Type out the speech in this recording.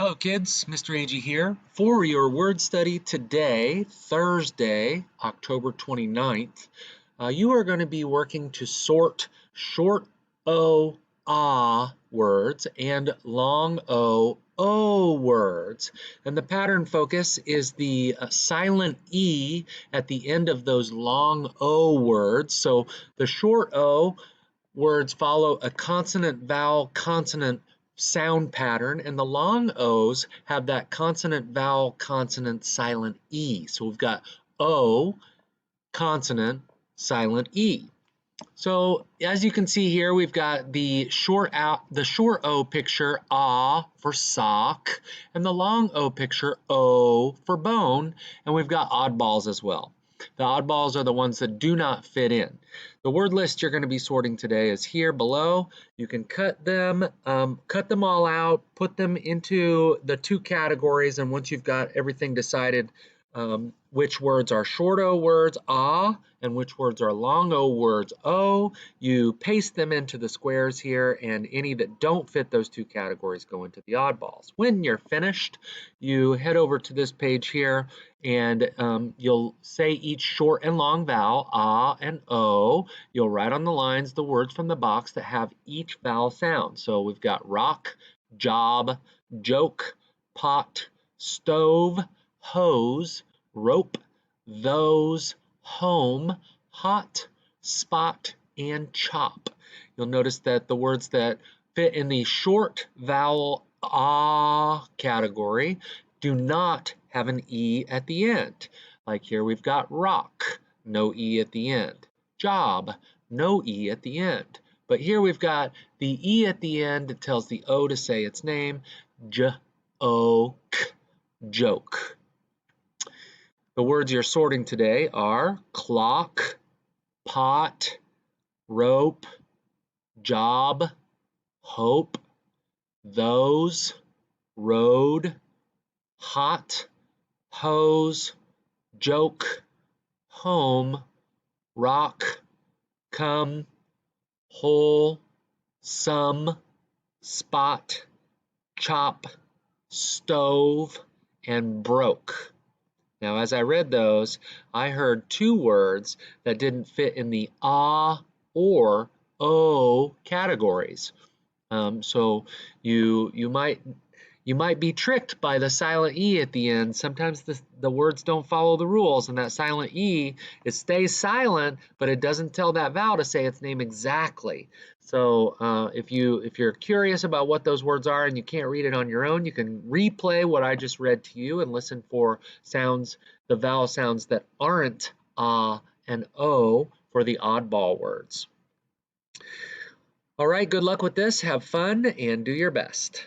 Hello kids, Mr. Ag here. For your word study today, Thursday, October 29th, you are going to be working to sort short O, ah words and long O words. And the pattern focus is the silent E at the end of those long O words. So the short O words follow a consonant, vowel, consonant sound pattern, and the long O's have that consonant, vowel, consonant, silent E. So we've got O, consonant, silent E. So as you can see here, we've got the short O picture, ah for sock, and the long O picture, O for bone, and we've got oddballs as well. The oddballs are the ones that do not fit in. The word list you're going to be sorting today is here below. You can cut them all out, put them into the two categories, and once you've got everything decided, which words are short O words, ah, and which words are long O words, O, you paste them into the squares here, and any that don't fit those two categories go into the oddballs. When you're finished, you head over to this page here, and you'll say each short and long vowel, ah and O. You'll write on the lines the words from the box that have each vowel sound. So we've got rock, job, joke, pot, stove, hose, rope, those, home, hot, spot, and chop. You'll notice that the words that fit in the short vowel ah category do not have an E at the end. Like here we've got rock, no E at the end. Job, no E at the end. But here we've got the E at the end that tells the O to say its name, J-O-K, joke. The words you're sorting today are clock, pot, rope, job, hope, those, road, hot, hose, joke, home, rock, come, hole, some, spot, chop, stove, and broke. Now, as I read those, I heard two words that didn't fit in the ah or o categories. So you might be tricked by the silent E at the end. Sometimes the words don't follow the rules, and that silent E, it stays silent, but it doesn't tell that vowel to say its name exactly. So if you're curious about what those words are and you can't read it on your own, you can replay what I just read to you and listen for sounds, the vowel sounds that aren't ah and o for the oddball words. All right, good luck with this. Have fun and do your best.